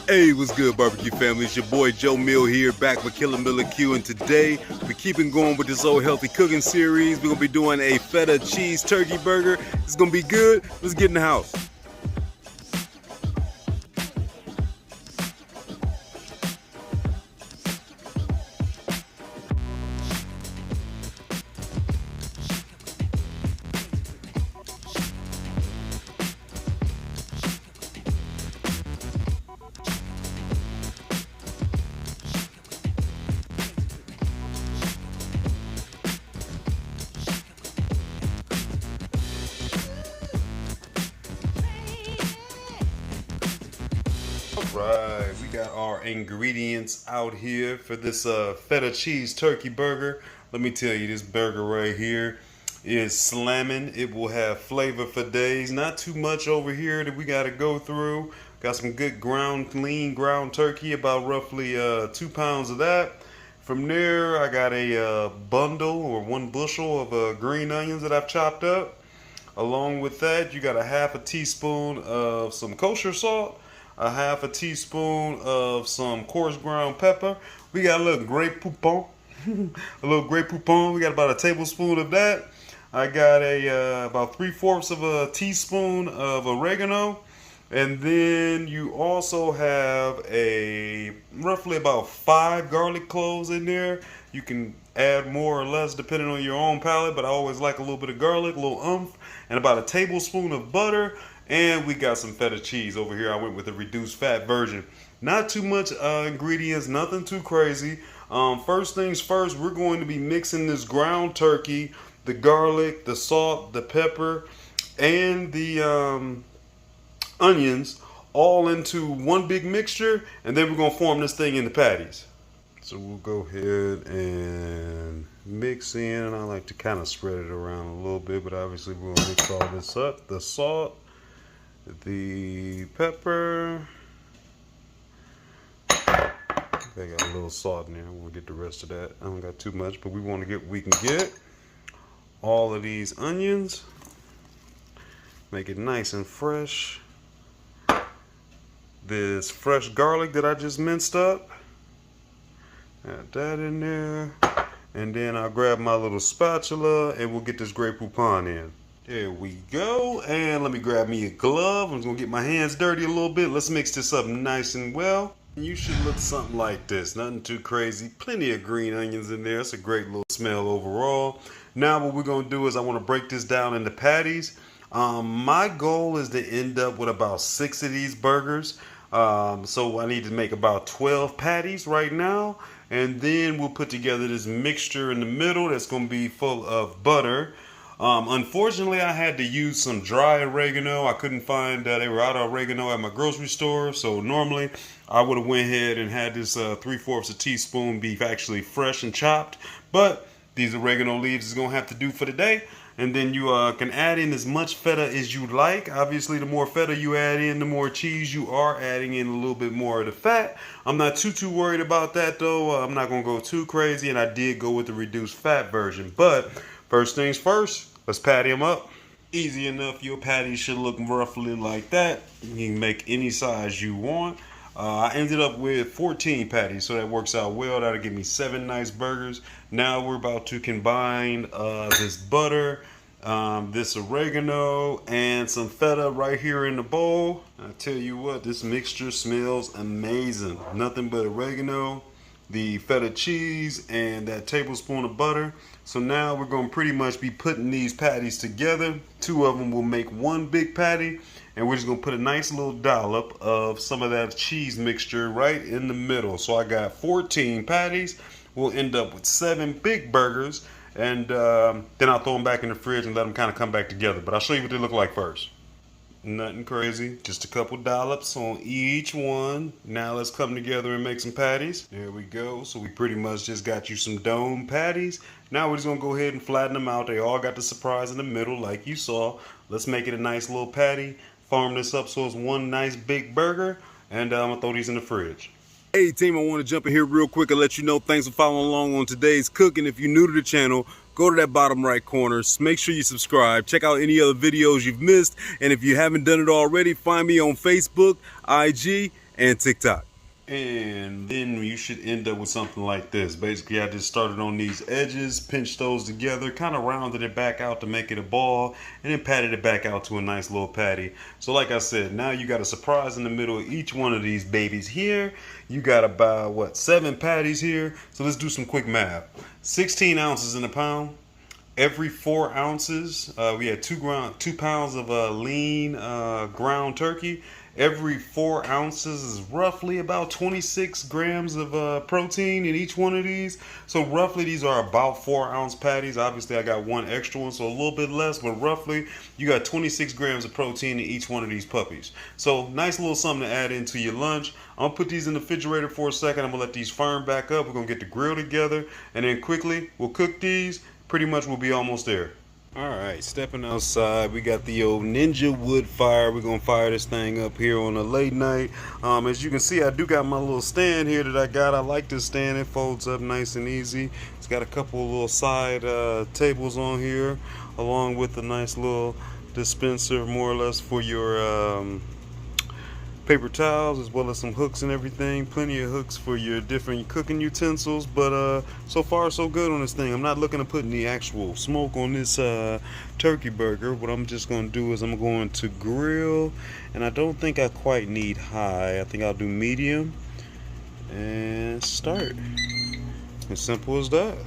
Hey, what's good, barbecue family? It's your boy Joe Mill here, back with Killer Miller Q, and today we're keeping going with this old healthy cooking series. We're gonna be doing a feta cheese turkey burger. It's gonna be good. Let's get in the house. Right, we got our ingredients out here for this feta cheese turkey burger. Let me tell you, this burger right here is slamming. It will have flavor for days. Not too much over here that we got to go through. Got some good lean ground turkey, about roughly 2 pounds of that. From there, I got a bundle or 1 bushel of green onions that I've chopped up. Along with that, you got a half a teaspoon of some kosher salt, a half a teaspoon of some coarse ground pepper. We got a little Grey Poupon. A little Grey Poupon. We got about a tablespoon of that. I got about 3/4 of a teaspoon of oregano. And then you also have roughly about 5 garlic cloves in there. You can add more or less depending on your own palate, but I always like a little bit of garlic, a little oomph, and about a tablespoon of butter. And we got some feta cheese over here. I went with a reduced fat version. Not too much ingredients, nothing too crazy. First things first, we're going to be mixing this ground turkey, the garlic, the salt, the pepper, and the onions all into one big mixture, and then we're going to form this thing into patties. So we'll go ahead and mix in. I like to kind of spread it around a little bit, but obviously we'll mix all this up. The salt, the pepper. I got a little salt in there. We'll get the rest of that. I don't got too much, but we want to get what we can get. All of these onions. Make it nice and fresh. This fresh garlic that I just minced up. Add that in there. And then I'll grab my little spatula and we'll get this Grey Poupon in. There we go. And let me grab me a glove. I'm just gonna get my hands dirty a little bit. Let's mix this up nice and well. You should look something like this. Nothing too crazy. Plenty of green onions in there. It's a great little smell overall. Now what we're gonna do is I want to break this down into patties. My goal is to end up with about 6 of these burgers. So I need to make about 12 patties right now. And then we'll put together this mixture in the middle that's going to be full of butter. Unfortunately, I had to use some dry oregano. I couldn't find they were out of oregano at my grocery store. So normally I would have went ahead and had this 3/4 a teaspoon be actually fresh and chopped. But these oregano leaves is going to have to do for today. And then you can add in as much feta as you like. Obviously, the more feta you add in, the more cheese you are adding in a little bit more of the fat. I'm not too worried about that, though. I'm not going to go too crazy, and I did go with the reduced fat version. But first things first, let's patty them up. Easy enough. Your patty should look roughly like that. You can make any size you want. I ended up with 14 patties, so that works out well. That'll give me 7 nice burgers. Now we're about to combine this butter, this oregano, and some feta right here in the bowl. I tell you what, this mixture smells amazing. Nothing but oregano, the feta cheese, and that tablespoon of butter. So now we're going to pretty much be putting these patties together. 2 of them will make 1 big patty. And we're just going to put a nice little dollop of some of that cheese mixture right in the middle. So I got 14 patties. We'll end up with 7 big burgers. And then I'll throw them back in the fridge and let them kind of come back together. But I'll show you what they look like first. Nothing crazy. Just a couple dollops on each one. Now let's come together and make some patties. There we go. So we pretty much just got you some dome patties. Now we're just going to go ahead and flatten them out. They all got the surprise in the middle like you saw. Let's make it a nice little patty. Farm this up so it's one nice big burger, and I'm gonna throw these in the fridge. Hey team, I want to jump in here real quick and let you know thanks for following along on today's cooking. If you're new to the channel, go to that bottom right corner, make sure you subscribe, check out any other videos you've missed, and if you haven't done it already, find me on Facebook, IG, and TikTok. And then you should end up with something like this. Basically, I just started on these edges, pinched those together, kind of rounded it back out to make it a ball, and then patted it back out to a nice little patty. So like I said, now you got a surprise in the middle of each one of these babies here. You got about, what, 7 patties here? So let's do some quick math. 16 ounces in a pound. Every 4 ounces, we had 2 pounds of lean ground turkey. Every 4 ounces is roughly about 26 grams of protein in each one of these. So roughly these are about 4-ounce patties. Obviously I got one extra one, so a little bit less, but roughly you got 26 grams of protein in each one of these puppies. So nice little something to add into your lunch. I'm gonna put these in the refrigerator for a second. I'm gonna let these firm back up. We're gonna get the grill together, and then quickly we'll cook these. Pretty much we'll be almost there. All right, stepping outside, we got the old Ninja Woodfire. We're gonna fire this thing up here on a late night. As you can see, I do got my little stand here that I got. I like this stand. It folds up nice and easy. It's got a couple of little side tables on here, along with a nice little dispenser, more or less, for your paper towels, as well as some hooks and everything. Plenty of hooks for your different cooking utensils. But so far so good on this thing. I'm not looking to put any actual smoke on this turkey burger. What I'm just going to do is I'm going to grill, and I don't think I quite need high. I think I'll do medium and start. As simple as that.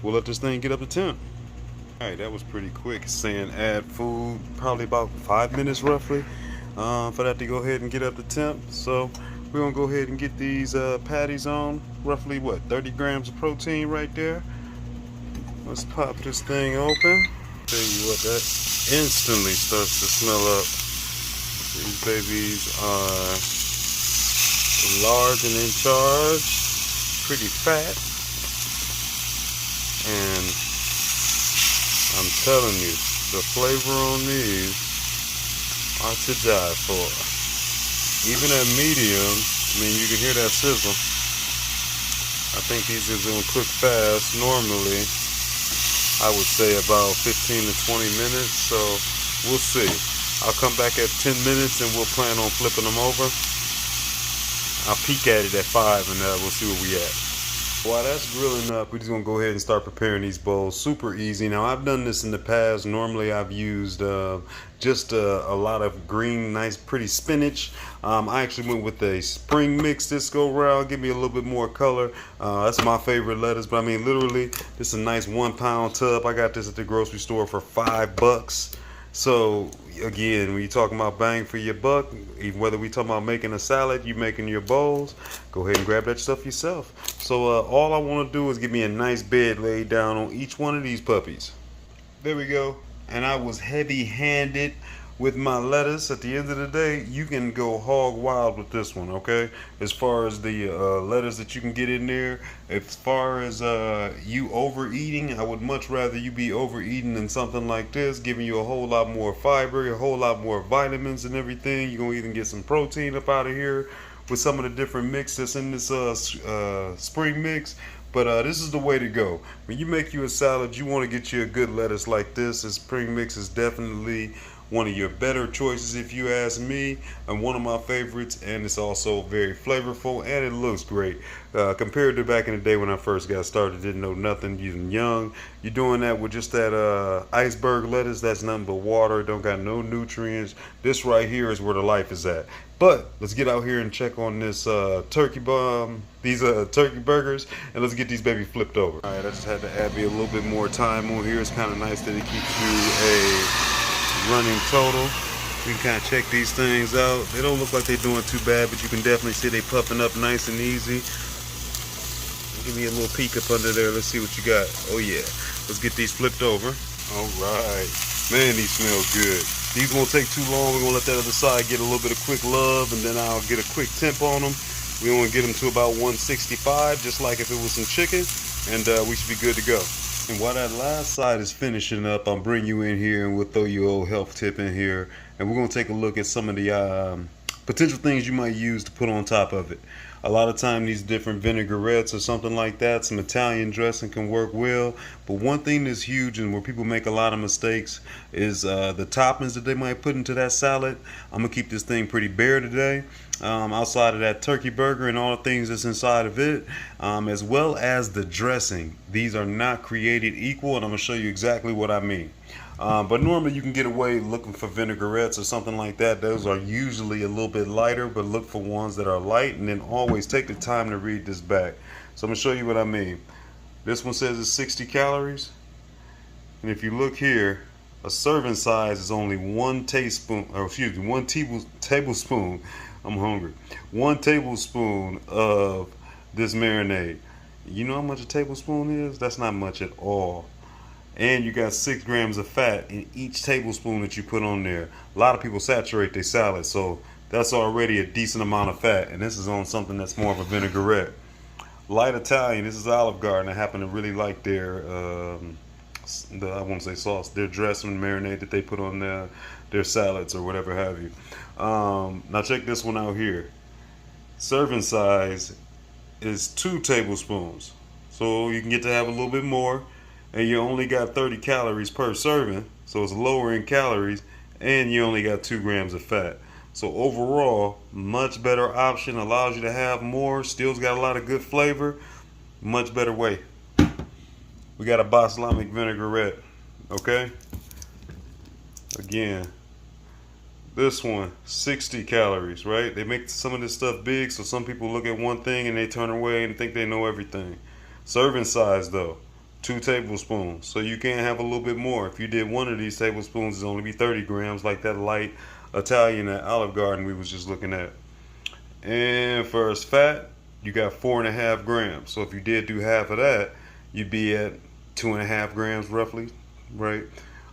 We'll let this thing get up to temp. Alright, that was pretty quick. It's saying add food, probably about 5 minutes roughly. For that to go ahead and get up to temp. So we're gonna go ahead and get these patties on. Roughly what, 30 grams of protein right there. Let's pop this thing open. Tell you what, that instantly starts to smell up. These babies are large and in charge, pretty fat, and I'm telling you, the flavor on these are to die for. Even at medium, I mean, you can hear that sizzle. I think these are going to cook fast. Normally, I would say about 15 to 20 minutes, so we'll see. I'll come back at 10 minutes and we'll plan on flipping them over. I'll peek at it at 5 and we'll see where we at. While that's grilling up, we're just going to go ahead and start preparing these bowls. Super easy. Now, I've done this in the past. Normally, I've used just a lot of green, nice, pretty spinach. I actually went with a spring mix this go round. Give me a little bit more color. That's my favorite lettuce. But I mean, literally, this is a nice 1-pound tub. I got this at the grocery store for $5. So again, when you're talking about bang for your buck, even whether we talking about making a salad, you making your bowls, go ahead and grab that stuff yourself. So all I want to do is give me a nice bed laid down on each one of these puppies. There we go. And I was heavy-handed with my lettuce. At the end of the day, you can go hog wild with this one, okay? As far as the lettuce that you can get in there, as far as you overeating, I would much rather you be overeating than something like this, giving you a whole lot more fiber, a whole lot more vitamins and everything. You're gonna even get some protein up out of here with some of the different mix that's in this spring mix. But this is the way to go. When you make you a salad, you want to get you a good lettuce like this. This spring mix is definitely one of your better choices if you ask me, and one of my favorites, and it's also very flavorful and it looks great. Compared to back in the day when I first got started, didn't know nothing, using young, you're doing that with just that iceberg lettuce. That's nothing but water, don't got no nutrients. This right here is where the life is at. But let's get out here and check on this turkey burgers, and let's get these babies flipped over. All right, I just had to add me a little bit more time on here. It's kind of nice that it keeps you a running total. You can kind of check these things out. They don't look like they're doing too bad, but you can definitely see they puffing up nice and easy. Give me a little peek up under there. Let's see what you got. Oh yeah, let's get these flipped over. All right, man, these smell good. These won't take too long. We're gonna let that other side get a little bit of quick love, and then I'll get a quick temp on them. We want to get them to about 165, just like if it was some chicken, and we should be good to go. And while that last side is finishing up, I'll bring you in here and we'll throw you a old health tip in here. And we're going to take a look at some of the potential things you might use to put on top of it. A lot of time these different vinaigrettes or something like that, some Italian dressing can work well. But one thing that's huge and where people make a lot of mistakes is the toppings that they might put into that salad. I'm going to keep this thing pretty bare today. outside of that turkey burger and all the things that's inside of it, as well as the dressing. These are not created equal, and I'm going to show you exactly what I mean. But normally you can get away looking for vinaigrettes or something like that. Those are usually a little bit lighter, but look for ones that are light, and then always take the time to read this back. So I'm going to show you what I mean. This one says it's 60 calories, and if you look here, a serving size is only 1 tablespoon, or excuse me, 1 tablespoon. I'm hungry. 1 tablespoon of this marinade. You know how much a tablespoon is? That's not much at all. And you got 6 grams of fat in each tablespoon that you put on there. A lot of people saturate their salad, so that's already a decent amount of fat. And this is on something that's more of a vinaigrette. Light Italian. This is Olive Garden. I happen to really like their I won't say sauce, their dressing marinade that they put on their salads or whatever have you. Now check this one out here. Serving size is 2 tablespoons, so you can get to have a little bit more, and you only got 30 calories per serving, so it's lower in calories, and you only got 2 grams of fat. So overall, much better option, allows you to have more, still's got a lot of good flavor, much better way. We got a balsamic vinaigrette, okay? Again, this one, 60 calories, right? They make some of this stuff big, so some people look at one thing and they turn away and think they know everything. Serving size though, 2 tablespoons, so you can have a little bit more. If you did one of these tablespoons, it'd only be 30 grams, like that light Italian at Olive Garden we was just looking at. And for its fat, you got 4.5 grams. So if you did do half of that, you'd be at 2.5 grams roughly, right?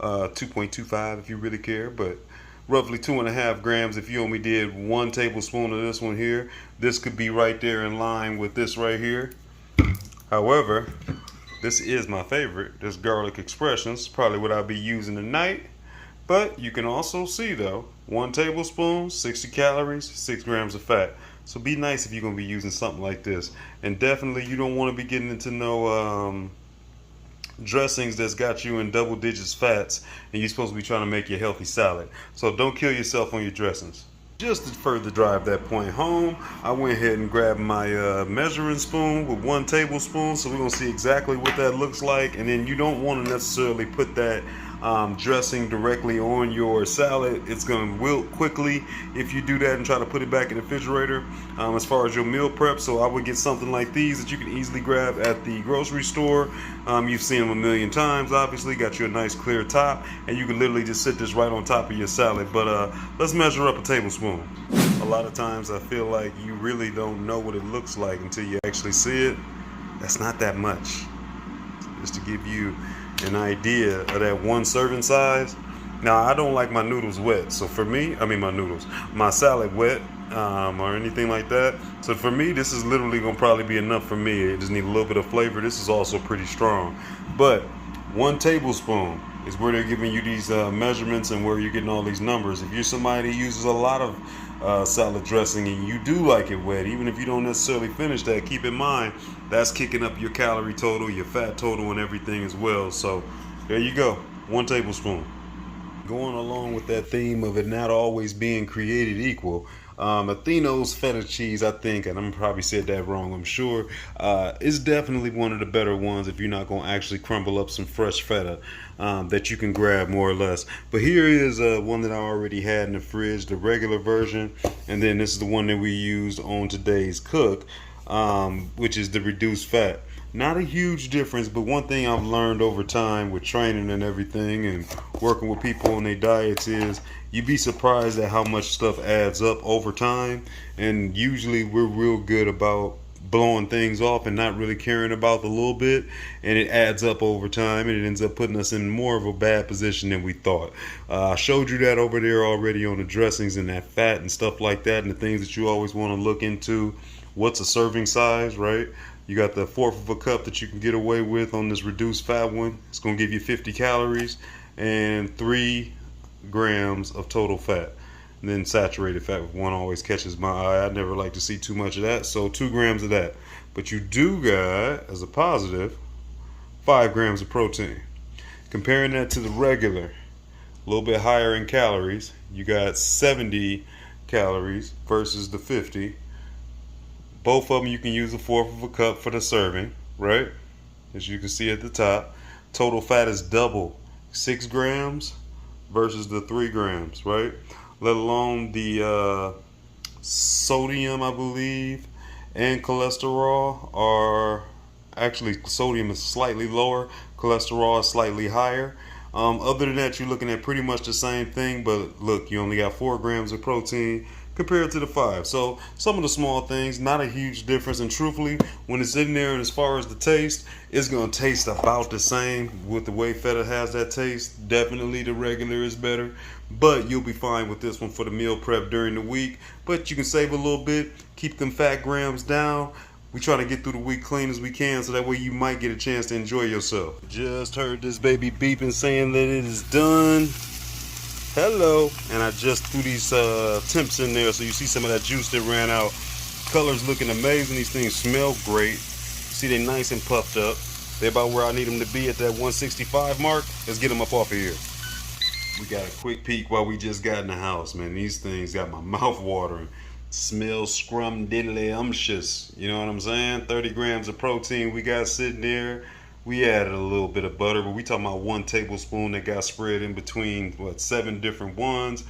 2.25 if you really care, but roughly 2.5 grams if you only did 1 tablespoon of this one here. This could be right there in line with this right here. However, this is my favorite, this garlic expressions, probably what I'll be using tonight. But you can also see though, 1 tablespoon, 60 calories, 6 grams of fat. So be nice if you're going to be using something like this. And definitely you don't want to be getting into no dressings that's got you in double digits fats, and you're supposed to be trying to make your healthy salad. So don't kill yourself on your dressings. Just to further drive that point home, I went ahead and grabbed my measuring spoon with 1 tablespoon. So we're going to see exactly what that looks like. And then you don't want to necessarily put that dressing directly on your salad. It's going to wilt quickly if you do that and try to put it back in the refrigerator as far as your meal prep. So I would get something like these that you can easily grab at the grocery store. You've seen them a million times, obviously. Got you a nice clear top, and you can literally just sit this right on top of your salad. But let's measure up a tablespoon. A lot of times I feel like you really don't know what it looks like until you actually see it. That's not that much. Just to give you an idea of that 1 serving size. Now I don't like my noodles wet, so for me, my salad wet or anything like that. So for me, this is literally gonna probably be enough for me. It just need a little bit of flavor. This is also pretty strong, but 1 tablespoon is where they're giving you these measurements and where you're getting all these numbers. If you're somebody who uses a lot of salad dressing and you do like it wet, even if you don't necessarily finish that, keep in mind that's kicking up your calorie total, your fat total, and everything as well. So there you go, 1 tablespoon. Going along with that theme of it not always being created equal, Atheno's feta cheese, I think, and I'm probably said that wrong, I'm sure, is definitely one of the better ones if you're not going to actually crumble up some fresh feta that you can grab more or less. But here is one that I already had in the fridge, the regular version, and then this is the one that we used on today's cook, which is the reduced fat. Not a huge difference, but one thing I've learned over time with training and everything and working with people on their diets is you'd be surprised at how much stuff adds up over time. And usually we're real good about blowing things off and not really caring about the little bit, and it adds up over time, and it ends up putting us in more of a bad position than we thought. I showed you that over there already on the dressings and that fat and stuff like that, and the things that you always want to look into. What's a serving size, right? You got the 1/4 of a cup that you can get away with on this reduced fat one. It's going to give you 50 calories and 3 grams of total fat. And then saturated fat one always catches my eye. I never like to see too much of that, so 2 grams of that. But you do got, as a positive, 5 grams of protein. Comparing that to the regular, a little bit higher in calories, you got 70 calories versus the 50. Both of them you can use a fourth of a cup for the serving, right? As you can see at the top. Total fat is double, 6 grams versus the 3 grams, right? Let alone the sodium, I believe, and cholesterol are actually, sodium is slightly lower, cholesterol is slightly higher. Other than that, you're looking at pretty much the same thing, but look, you only got 4 grams of protein compared to the 5. So some of the small things, not a huge difference. And truthfully, when it's in there, and as far as the taste, it's gonna taste about the same with the way Feta has that taste. Definitely the regular is better, but you'll be fine with this one for the meal prep during the week. But you can save a little bit, keep them fat grams down. We try to get through the week clean as we can, so that way you might get a chance to enjoy yourself. Just heard this baby beeping saying that it is done. Hello. And I just threw these temps in there, so you see some of that juice that ran out. Color's looking amazing. These things smell great. See, they're nice and puffed up. They're about where I need them to be at that 165 mark. Let's get them up off of here. We got a quick peek while we just got in the house, man. These things got my mouth watering. Smells scrum-diddly-umptious. You know what I'm saying? 30 grams of protein we got sitting there. We added a little bit of butter, but we talking about 1 tablespoon that got spread in between, 7 different ones,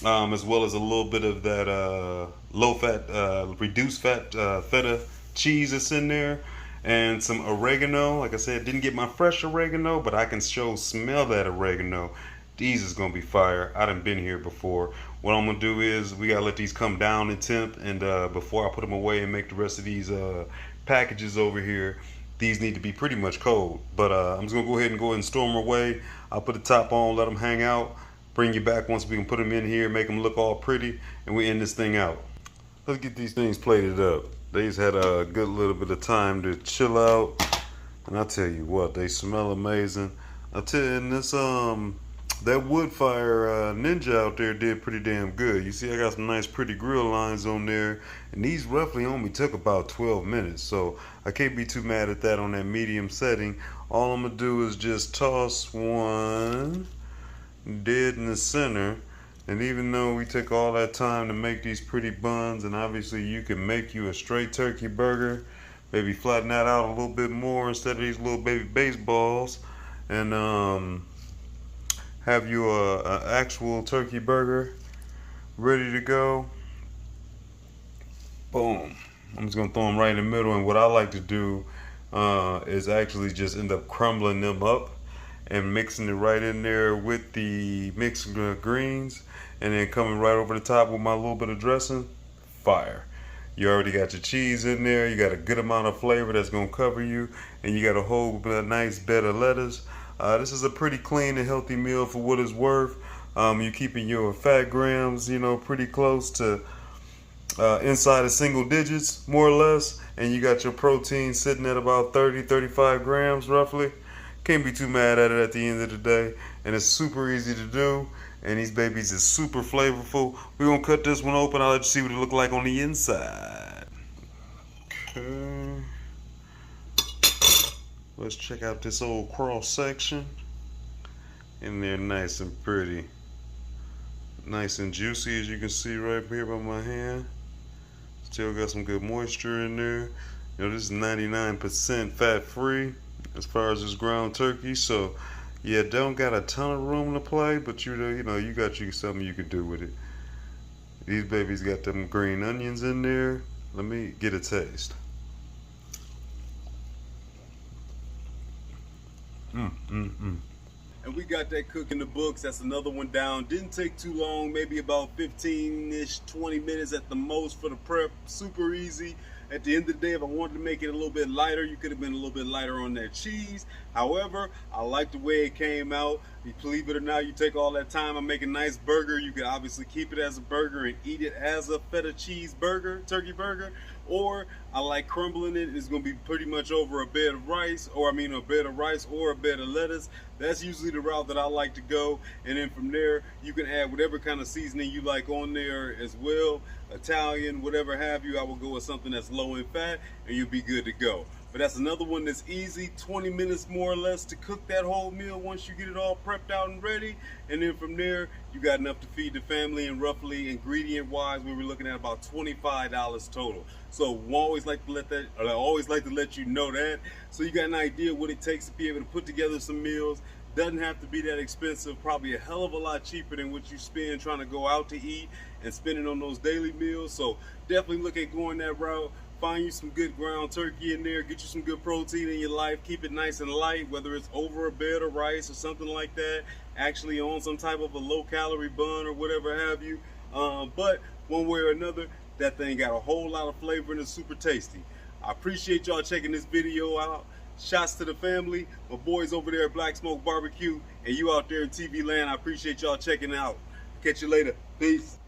as well as a little bit of that low-fat, reduced-fat feta cheese that's in there, and some oregano. Like I said, didn't get my fresh oregano, but I can smell that oregano. These is gonna be fire. I done been here before. What I'm gonna do is we gotta let these come down in temp, and before I put them away and make the rest of these packages over here, these need to be pretty much cold. But I'm just gonna go ahead and store them away. I'll put the top on, let them hang out, bring you back once we can put them in here, make them look all pretty, and we end this thing out. Let's get these things plated up. They's had a good little bit of time to chill out, and I tell you what, they smell amazing. I tell you, and this that Woodfire Ninja out there did pretty damn good. You see, I got some nice pretty grill lines on there, and these roughly only took about 12 minutes, so I can't be too mad at that on that medium setting. All I'm gonna do is just toss one dead in the center, and even though we took all that time to make these pretty buns, and obviously you can make you a straight turkey burger, maybe flatten that out a little bit more instead of these little baby baseballs, and have you a actual turkey burger ready to go. Boom. I'm just gonna throw them right in the middle, and what I like to do is actually just end up crumbling them up and mixing it right in there with the mixed greens, and then coming right over the top with my little bit of dressing. Fire. You already got your cheese in there, you got a good amount of flavor that's gonna cover you, and you got a whole nice bed of lettuce. This is a pretty clean and healthy meal for what it's worth. You're keeping your fat grams, pretty close to inside of single digits, more or less, and you got your protein sitting at about 30-35 grams roughly. Can't be too mad at it at the end of the day, and it's super easy to do, and these babies is super flavorful. We're gonna cut this one open. I'll let you see what it look like on the inside. Okay. Let's check out this old cross section. In there, nice and pretty. Nice and juicy, as you can see right here by my hand. Still got some good moisture in there. This is 99% fat free as far as this ground turkey. So yeah, don't got a ton of room to play, but you got something you can do with it. These babies got them green onions in there. Let me get a taste. And we got that cook in the books. That's another one down. Didn't take too long, maybe about 15-ish, 20 minutes at the most for the prep. Super easy. At the end of the day, if I wanted to make it a little bit lighter, you could have been a little bit lighter on that cheese. However, I like the way it came out. Believe it or not, you take all that time and make a nice burger. You can obviously keep it as a burger and eat it as a feta cheese burger, turkey burger. Or I like crumbling it. It's going to be pretty much over a bed of rice, or a bed of rice or a bed of lettuce. That's usually the route that I like to go. And then from there, you can add whatever kind of seasoning you like on there as well. Italian, whatever have you. I will go with something that's low in fat, and you'll be good to go. But that's another one that's easy, 20 minutes more or less to cook that whole meal once you get it all prepped out and ready. And then from there, you got enough to feed the family, and roughly ingredient-wise, we were looking at about $25 total. So I always like to let you know that, so you got an idea what it takes to be able to put together some meals. Doesn't have to be that expensive, probably a hell of a lot cheaper than what you spend trying to go out to eat and spending on those daily meals. So definitely look at going that route. Find you some good ground turkey in there, get you some good protein in your life, keep it nice and light, whether it's over a bed of rice or something like that, actually on some type of a low-calorie bun or whatever have you. But one way or another, that thing got a whole lot of flavor and it's super tasty. I appreciate y'all checking this video out. Shots to the family, my boys over there at Black Smoke Barbecue, and you out there in TV land. I appreciate y'all checking out. Catch you later. Peace.